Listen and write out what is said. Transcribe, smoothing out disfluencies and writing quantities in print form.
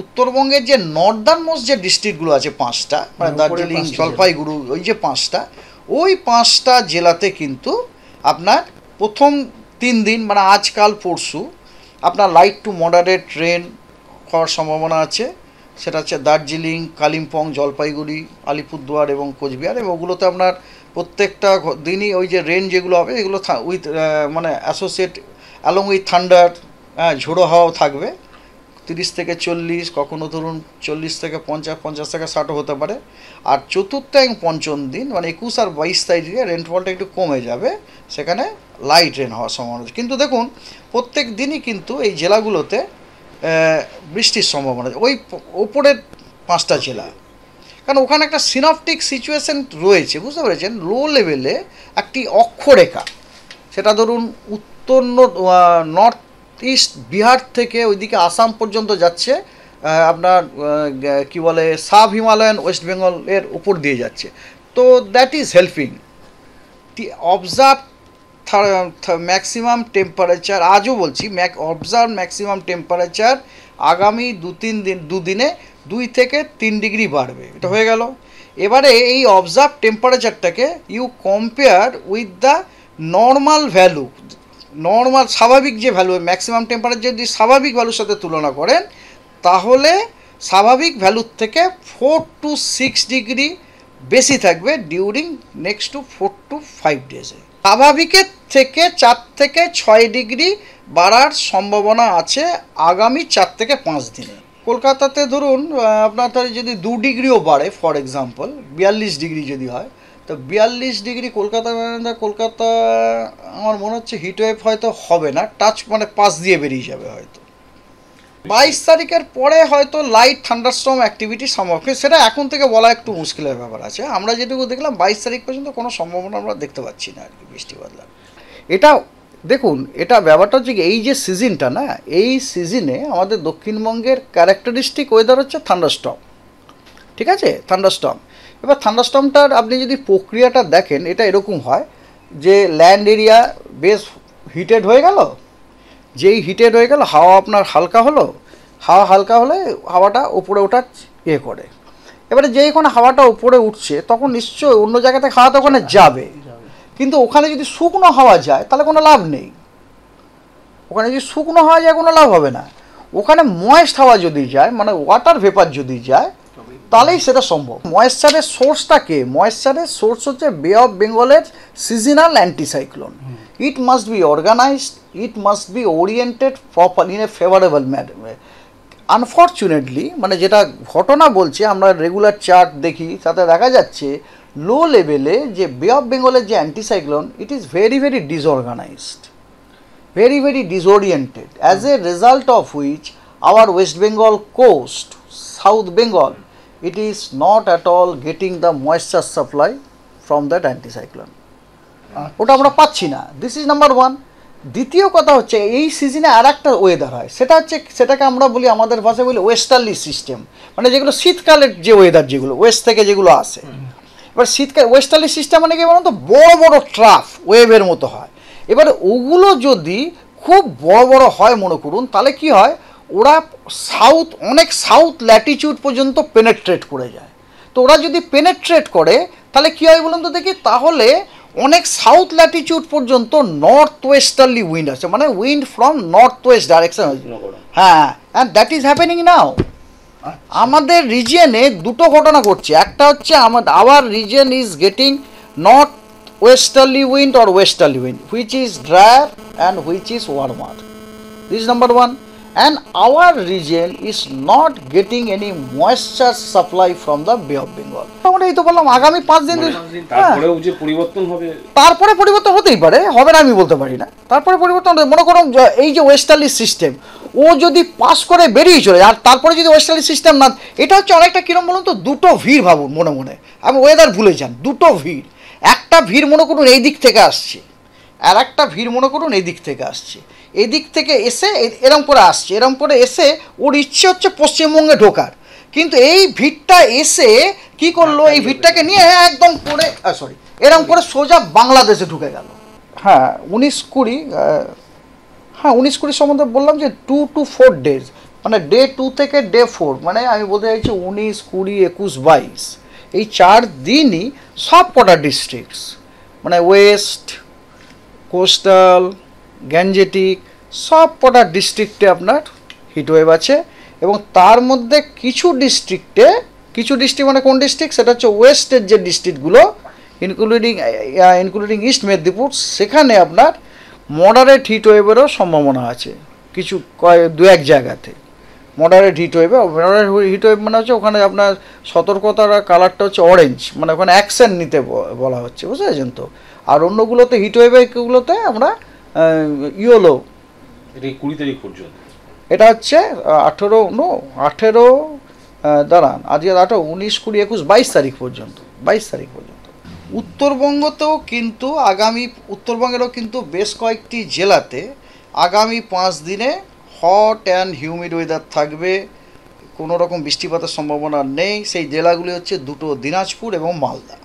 উত্তরবঙ্গের যে Northern most যে ডিস্ট্রিক্টগুলো আছে 5টা, মানে দার্জিলিং, জলপাইগুড়ি, ওই যে 5টা, ওই 5টা জেলাতে কিন্তু আপনার প্রথম 3 দিন মানে আজকাল পরশু আপনার লাইট টু মডারেট রেন হওয়ার সম্ভাবনা আছে। সেটা হচ্ছে দার্জিলিং, কালিম্পং, জলপাইগুড়ি, আলিপুরদুয়ার এবং কোচবিহার, এবং ওগুলোতে আপনার প্রত্যেকটা দিনই ওই যে রেন যেগুলো হবে এগুলো উইথ মানে অ্যাসোসিয়েট অ্যালং উইথ থান্ডার, ঝোড়ো হাওয়াও থাকবে। 30 থেকে 40, কখনো ধরুন 40 থেকে 50, 50 থেকে 60ও হতে পারে। আর চতুর্থ এবং পঞ্চম দিন মানে 21 আর 22 তারিখে রেনফলটা একটু কমে যাবে, সেখানে লাইট রেন হওয়ার সম্ভাবনা আছে। কিন্তু দেখুন প্রত্যেক দিনই কিন্তু এই জেলাগুলোতে বৃষ্টির সম্ভাবনা আছে, ওই ওপরের 5টা জেলা, কারণ ওখানে একটা সিনপটিক সিচুয়েশন রয়েছে, বুঝতে পেরেছেন। লো লেভেলে একটি অক্ষরেখা, সেটা ধরুন উত্তর নর্থ ইস্ট বিহার থেকে ওইদিকে আসাম পর্যন্ত যাচ্ছে, আপনার কি বলে সাব হিমালয়ান ওয়েস্ট বেঙ্গলের উপর দিয়ে যাচ্ছে। তো that is helping observe maximum temperature, আজও বলছি অবজার্ভ ম্যাক্সিমাম টেম্পারেচার আগামী 2-3 দিনে 2 থেকে 3 ডিগ্রি বাড়বে। এটা হয়ে গেল। এবারে এই অবজার্ভ টেম্পারেচারটাকে you compare with the normal value, normal স্বাভাবিক যে ভ্যালু, ম্যাক্সিমাম টেম্পারেচার যদি স্বাভাবিক ভ্যালুর সাথে তুলনা করেন, তাহলে স্বাভাবিক ভ্যালুর থেকে 4 to 6 ডিগ্রি বেশি থাকবে ডিউরিং নেক্সট 4 to 5 ডেজে। স্বাভাবিকের থেকে 4 থেকে 6 ডিগ্রি বাড়ার সম্ভাবনা আছে আগামী 4 থেকে 5 দিনে। কলকাতাতে ধরুন আপনার যদি 2 ডিগ্রিও বাড়ে, ফর এক্সাম্পল 42 ডিগ্রি যদি হয়, তো 42 ডিগ্রি কলকাতা আমার মনে হচ্ছে হিটওয়েভ হয়তো হবে না, টাচ মানে পাশ দিয়ে বেরিয়ে যাবে হয়তো। 22 তারিখের পরে হয়তো লাইট থান্ডারস্টর্ম অ্যাক্টিভিটি সম্ভব, সেটা এখন থেকে বলা একটু মুশকিলের ব্যাপার আছে। আমরা যেটুকু দেখলাম 22 তারিখ পর্যন্ত কোনো সম্ভাবনা আমরা দেখতে পাচ্ছি না আর কি বৃষ্টি বাদলার। এটা দেখুন, এটা ব্যাপারটা হচ্ছে কি, এই যে সিজনটা না, এই সিজনে আমাদের দক্ষিণবঙ্গের ক্যারেক্টারিস্টিক ওয়েদার হচ্ছে থান্ডারস্টর্ম, ঠিক আছে, থান্ডারস্টর্ম। এবার থান্ডারস্টর্মটার আপনি যদি প্রক্রিয়াটা দেখেন, এটা এরকম হয় যে ল্যান্ড এরিয়া বেশ হিটেড হয়ে গেল, যেই হিটেড হয়ে গেল হাওয়া আপনার হালকা হলো, হাওয়া হালকা হলে হাওয়াটা উপরে ওঠার করে। এবারে যেইখানে হাওয়াটা উপরে উঠছে তখন নিশ্চয়ই অন্য জায়গা থেকে হাওয়া তো ওখানে যাবে, কিন্তু ওখানে যদি শুকনো হাওয়া যায় তাহলে কোনো লাভ নেই। ওখানে যদি শুকনো হাওয়া যায় কোনো লাভ হবে না। ওখানে ময়েস্ট হাওয়া যদি যায়, মানে ওয়াটার ভেপার যদি যায়, তাহলেই সেটা সম্ভব। ময়েশ্চারের সোর্সটা কে? ময়েশ্চারের সোর্স হচ্ছে বে অফ বেঙ্গলের seasonal anticyclone. It must be organized, it must be oriented properly in a favourable manner. Unfortunately মানে যেটা ঘটনা বলছে, আমরা রেগুলার চার্ট দেখি, তাতে দেখা যাচ্ছে লো লেভেলে যে বে অফ বেঙ্গলের যে anticyclone, it is very very disorganised, very very disoriented, as a result of which our West Bengal coast, South Bengal, it is not at all getting the moisture supply from that anticyclone. ওটা আমরা পাচ্ছি না, this is number one. দ্বিতীয় কথা হচ্ছে এই সিজনে আর একটা ওয়েদার হয়, সেটা হচ্ছে, সেটাকে আমরা বলি আমাদের ভাষায় বলি ওয়েস্টার্লি সিস্টেম, মানে যেগুলো শীতকালের যে ওয়েদার, যেগুলো ওয়েস্ট থেকে যেগুলো আসে। এবার শীতকাল ওয়েস্টার্লি সিস্টেম মানে কি বলুন তো, বড় বড় ট্রাফ ওয়েভের মতো হয়। এবারে ওগুলো যদি খুব বড় বড় হয় মনে করুন, তাহলে কি হয়, ওরা অনেক সাউথ ল্যাটিটিউড পর্যন্ত পেনেট্রেট করে যায়। তো ওরা যদি পেনেট্রেট করে তাহলে কী হয় বলুন তো দেখি, তাহলে অনেক সাউথ ল্যাটিটিউড পর্যন্ত নর্থ ওয়েস্টার্লি উইন্ড আসে, মানে wind from north west direction. হ্যাঁ, and that is happening now. আমাদের রিজিয়নে দুটো ঘটনা ঘটছে, একটা হচ্ছে our region is getting north westerly wind or westerly wind, which is drier and which is warmer. This is number one. And our region is not getting any moisture supply from the Bay of Bengal. আমরা এই তো বললাম আগামী 5 দিন তারপরেও যে পরিবর্তন হবে, তারপরে পরিবর্তন হতেই পারে, হবে না আমি বলতে পারি না। তারপরে পরিবর্তন মনে করুন এই যে ওয়েস্টার্লি সিস্টেম, ও যদি পাস করে বেরিয়ে চলে, আর তারপরে যদি ওয়েস্টার্লি সিস্টেম না, এটা হচ্ছে অনেকটা কিরম বলুন তো, দুটো ভিড় ভাবুন মনে মনে, আমি ওয়েদার ভুলে যান, দুটো ভিড়। একটা ভিড় মনে করুন এই দিক থেকে আসছে, আর একটা ভিড় মনে করুন এই দিক থেকে আসছে, এদিক থেকে এসে এরম করে আসছে, এরম করে এসে ওর ইচ্ছে হচ্ছে পশ্চিমবঙ্গে ঢোকার, কিন্তু এই ভিড়টা এসে কি করলো, এই ভিড়টাকে নিয়ে একদম করে এরম করে সোজা বাংলাদেশে ঢুকে গেল। হ্যাঁ 19-20, হ্যাঁ 19-20 সম্বন্ধে বললাম যে 2 to 4 days, মানে ডে 2 থেকে ডে 4, মানে আমি বলতে চাইছি 19, 20, 21, 22 এই 4 দিনই সব কটা ডিস্ট্রিক্টস মানে ওয়েস্ট, কোস্টাল, গ্যাঞ্জেটিক সব কটা ডিস্ট্রিক্টে আপনার হিটওয়েভ আছে। এবং তার মধ্যে কিছু ডিস্ট্রিক্ট মানে কোন ডিস্ট্রিক্ট, সেটা হচ্ছে ওয়েস্টের যে ডিস্ট্রিক্টগুলো ইনক্লুডিং ইস্ট মেদিনীপুর, সেখানে আপনার মডারেট হিটওয়েভেরও সম্ভাবনা আছে কিছু দু এক জায়গাতে। মডারেট হিটওয়েভ মানে হচ্ছে ওখানে আপনার সতর্কতার কালারটা হচ্ছে অরেঞ্জ, মানে ওখানে অ্যাকশন নিতে বলা হচ্ছে, বুঝতে পেরেছেন তো। আর অন্যগুলোতে হিটওয়েভগুলোতে আমরা ইয়েলো। এটা 20 তারিখ পর্যন্ত, এটা হচ্ছে 18 দাঁড়ান, আজকে 19, 20, 21, 22 তারিখ পর্যন্ত, 22 তারিখ পর্যন্ত। উত্তরবঙ্গতেও কিন্তু উত্তরবঙ্গেরও কিন্তু বেশ কয়েকটি জেলাতে আগামী 5 দিনে হট অ্যান্ড হিউমিড ওয়েদার থাকবে, কোনো রকম বৃষ্টিপাতের সম্ভাবনা নেই। সেই জেলাগুলি হচ্ছে দুটো দিনাজপুর এবং মালদা।